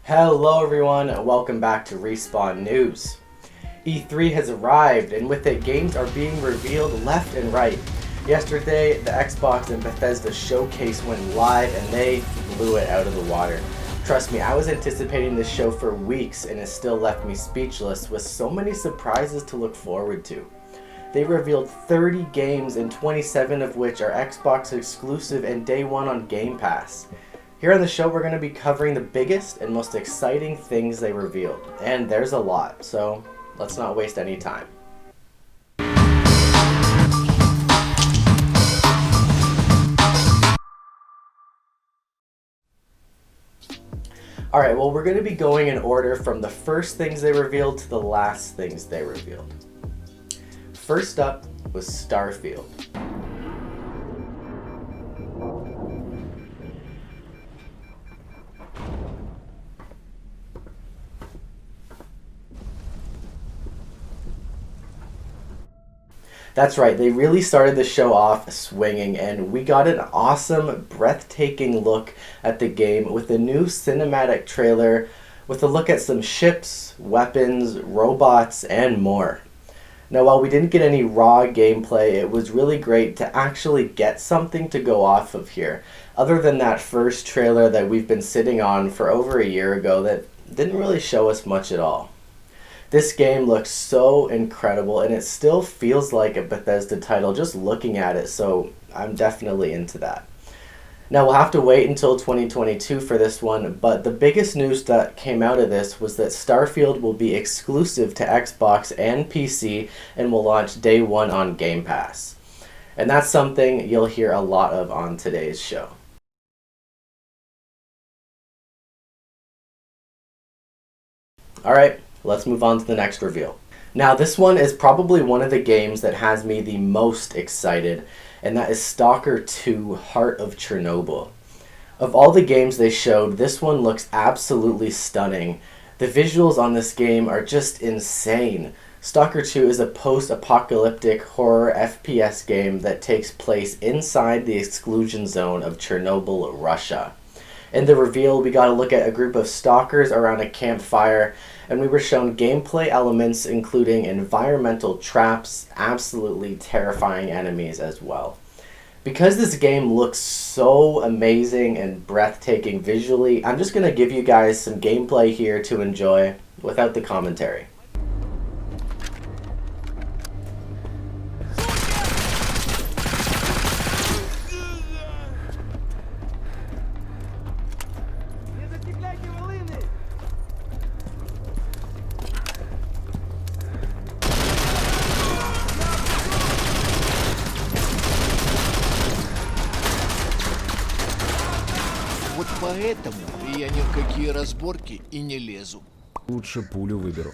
Hello everyone, and welcome back to Respawn News. E3 has arrived, and with it, games are being revealed left and right. Yesterday, the Xbox and Bethesda showcase went live, and they blew it out of the water. Trust me, I was anticipating this show for weeks, and it still left me speechless with so many surprises to look forward to. They revealed 30 games, and 27 of which are Xbox exclusive and day one on Game Pass. Here on the show, we're going to be covering the biggest and most exciting things they revealed. And there's a lot, so let's not waste any time. Alright, well, we're going to be going in order from the first things they revealed to the last things they revealed. First up was Starfield. That's right, they really started the show off swinging, and we got an awesome, breathtaking look at the game with a new cinematic trailer with a look at some ships, weapons, robots, and more. Now, while we didn't get any raw gameplay, it was really great to actually get something to go off of here, other than that first trailer that we've been sitting on for over a year ago that didn't really show us much at all. This game looks so incredible, and it still feels like a Bethesda title just looking at it, so I'm definitely into that. Now, we'll have to wait until 2022 for this one, but the biggest news that came out of this was that Starfield will be exclusive to Xbox and PC and will launch day one on Game Pass. And that's something you'll hear a lot of on today's show. Alright, let's move on to the next reveal. Now, this one is probably one of the games that has me the most excited, and that is Stalker II: Heart of Chernobyl. Of all the games they showed, this one looks absolutely stunning. The visuals on this game are just insane. Stalker II is a post-apocalyptic horror FPS game that takes place inside the exclusion zone of Chernobyl, Russia. In the reveal, we got to look at a group of stalkers around a campfire, and we were shown gameplay elements including environmental traps, absolutely terrifying enemies as well. Because this game looks so amazing and breathtaking visually, I'm just going to give you guys some gameplay here to enjoy without the commentary. Вот поэтому я ни в какие разборки и не лезу. Лучше пулю выберу.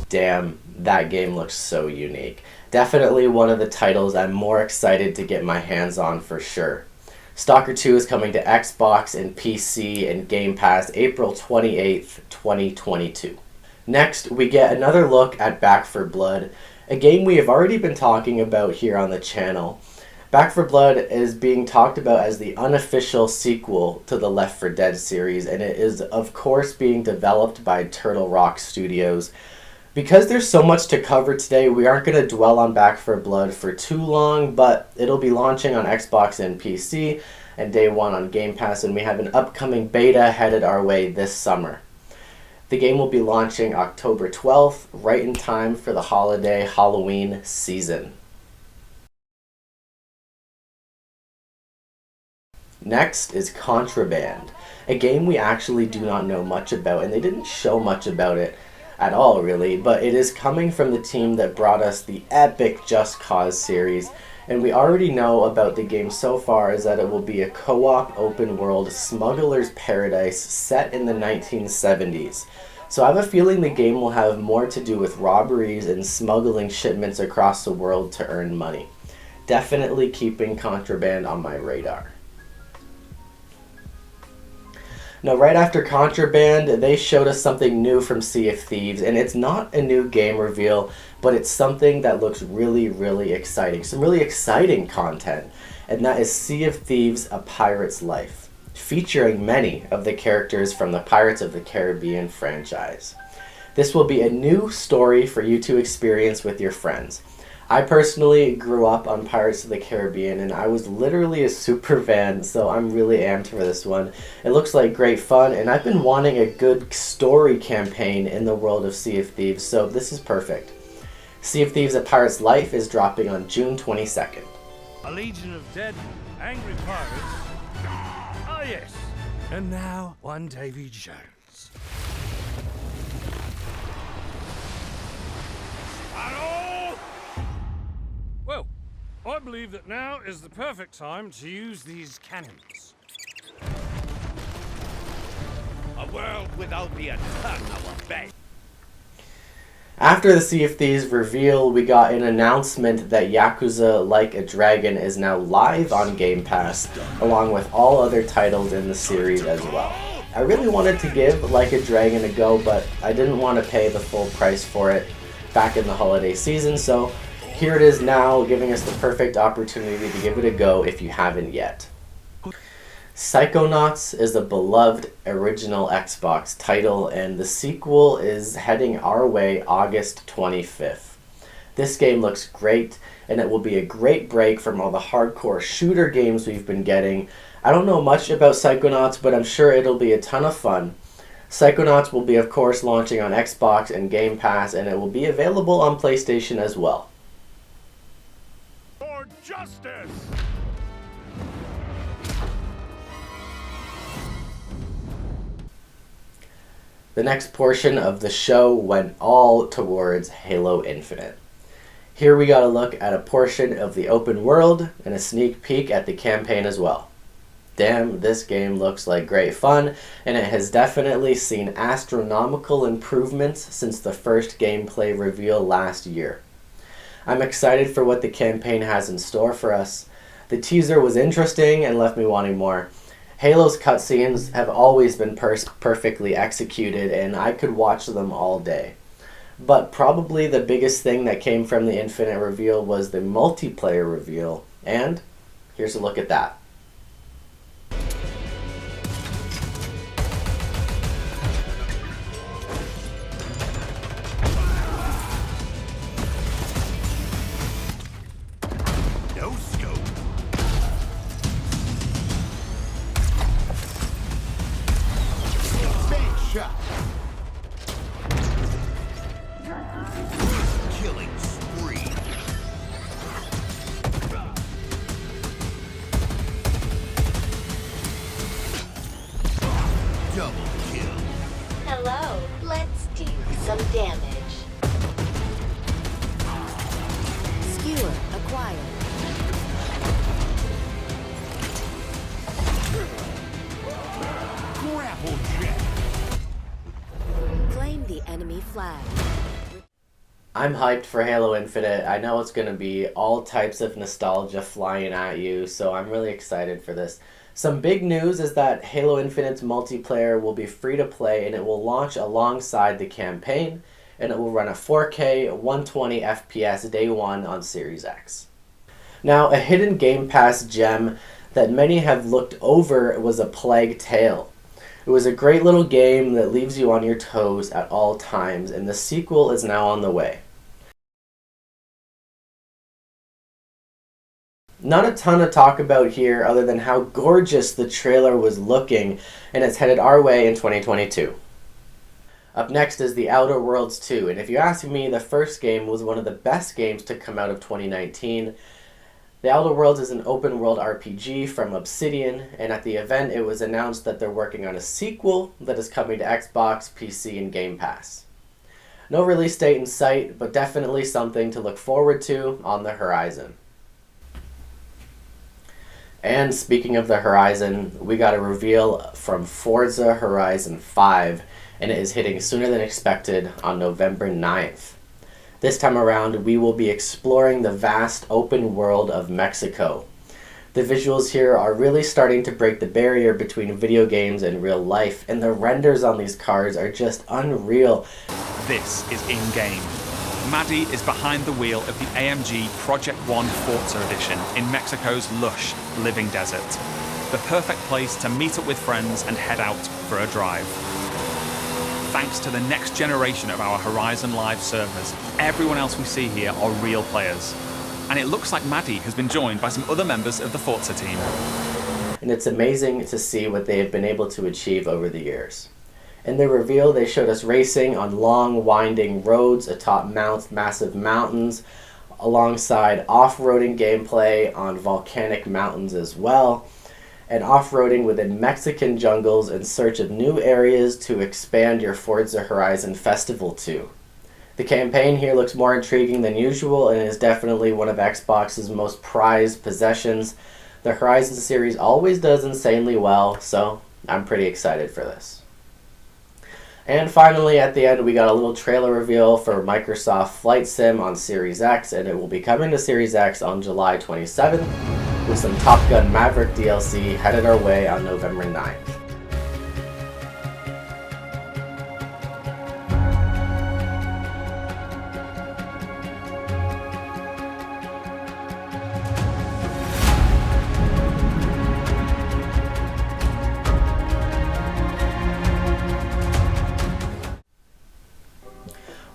Damn, that game looks so unique. Definitely one of the titles I'm more excited to get my hands on for sure. Stalker 2 is coming to Xbox and PC and Game Pass April 28th, 2022. Next, we get another look at Back 4 Blood, a game we have already been talking about here on the channel. Back 4 Blood is being talked about as the unofficial sequel to the Left 4 Dead series, and it is of course being developed by Turtle Rock Studios. Because there's so much to cover today, we aren't going to dwell on Back 4 Blood for too long, but it'll be launching on Xbox and PC and day one on Game Pass, and we have an upcoming beta headed our way this summer. The game will be launching October 12th, right in time for the holiday Halloween season. Next is Contraband, a game we actually do not know much about, and they didn't show much about it at all really, but it is coming from the team that brought us the epic Just Cause series, and we already know about the game so far is that it will be a co-op open world smuggler's paradise set in the 1970s. So I have a feeling the game will have more to do with robberies and smuggling shipments across the world to earn money. Definitely keeping Contraband on my radar. Now, right after Contraband, they showed us something new from Sea of Thieves, and it's not a new game reveal, but it's something that looks really, really exciting. Some really exciting content, and that is Sea of Thieves: A Pirate's Life, featuring many of the characters from the Pirates of the Caribbean franchise. This will be a new story for you to experience with your friends. I personally grew up on Pirates of the Caribbean, and I was literally a super fan, so I'm really amped for this one. It looks like great fun, and I've been wanting a good story campaign in the world of Sea of Thieves, so this is perfect. Sea of Thieves: A Pirate's Life is dropping on June 22nd. A legion of dead, angry pirates. Ah, yes. And now, one Davy Jones. Hello! Well, I believe that now is the perfect time to use these cannons. A world without the eternal bay. After the Sea of Thieves reveal, we got an announcement that Yakuza Like a Dragon is now live on Game Pass, along with all other titles in the series as well. I really wanted to give Like a Dragon a go, but I didn't want to pay the full price for it back in the holiday season, so here it is now, giving us the perfect opportunity to give it a go if you haven't yet. Psychonauts is a beloved original Xbox title, and the sequel is heading our way August 25th. This game looks great, and it will be a great break from all the hardcore shooter games we've been getting. I don't know much about Psychonauts, but I'm sure it'll be a ton of fun. Psychonauts will be, of course, launching on Xbox and Game Pass, and it will be available on PlayStation as well. For justice! The next portion of the show went all towards Halo Infinite. Here we got a look at a portion of the open world and a sneak peek at the campaign as well. Damn, this game looks like great fun, and it has definitely seen astronomical improvements since the first gameplay reveal last year. I'm excited for what the campaign has in store for us. The teaser was interesting and left me wanting more. Halo's cutscenes have always been perfectly executed, and I could watch them all day. But probably the biggest thing that came from the Infinite reveal was the multiplayer reveal, and here's a look at that. No scope. Big shot. Killing spree. Double kill. Hello, let's do some damage. Skewer acquired. Grapple jack. Claim the enemy flag. I'm hyped for Halo Infinite. I know it's going to be all types of nostalgia flying at you, so I'm really excited for this. Some big news is that Halo Infinite's multiplayer will be free to play, and it will launch alongside the campaign, and it will run at 4K 120 FPS day one on Series X. Now, a hidden Game Pass gem that many have looked over was A Plague Tale. It was a great little game that leaves you on your toes at all times, and the sequel is now on the way. Not a ton to talk about here other than how gorgeous the trailer was looking, and it's headed our way in 2022. Up next is The Outer Worlds 2, and if you ask me, the first game was one of the best games to come out of 2019. The Outer Worlds is an open world RPG from Obsidian, and at the event it was announced that they're working on a sequel that is coming to Xbox, PC, and Game Pass. No release date in sight, but definitely something to look forward to on the horizon. And speaking of the horizon, we got a reveal from Forza Horizon 5, and it is hitting sooner than expected on November 9th. This time around, we will be exploring the vast open world of Mexico. The visuals here are really starting to break the barrier between video games and real life, and the renders on these cars are just unreal. This is in-game. Maddie is behind the wheel of the AMG Project One Forza Edition in Mexico's lush, living desert. The perfect place to meet up with friends and head out for a drive. Thanks to the next generation of our Horizon Live servers, everyone else we see here are real players. And it looks like Maddie has been joined by some other members of the Forza team. And it's amazing to see what they have been able to achieve over the years. In the reveal, they showed us racing on long, winding roads atop massive mountains, alongside off-roading gameplay on volcanic mountains as well, and off-roading within Mexican jungles in search of new areas to expand your Forza Horizon Festival to. The campaign here looks more intriguing than usual and is definitely one of Xbox's most prized possessions. The Horizon series always does insanely well, so I'm pretty excited for this. And finally, at the end, we got a little trailer reveal for Microsoft Flight Sim on Series X, and it will be coming to Series X on July 27th, with some Top Gun Maverick DLC headed our way on November 9th.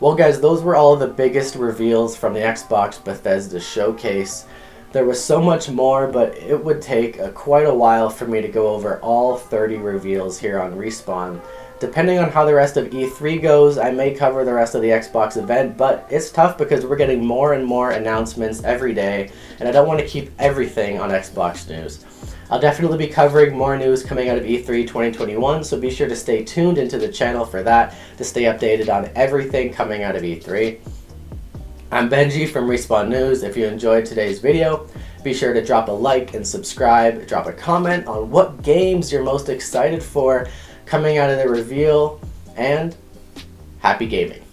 Well guys, those were all of the biggest reveals from the Xbox Bethesda showcase. There was so much more, but it would take quite a while for me to go over all 30 reveals here on Respawn. Depending on how the rest of E3 goes, I may cover the rest of the Xbox event, but it's tough because we're getting more and more announcements every day, and I don't want to keep everything on Xbox news. I'll definitely be covering more news coming out of E3 2021, so be sure to stay tuned into the channel for that to stay updated on everything coming out of E3. I'm Benji from Respawn News. If you enjoyed today's video, be sure to drop a like and subscribe, drop a comment on what games you're most excited for coming out of the reveal, and happy gaming.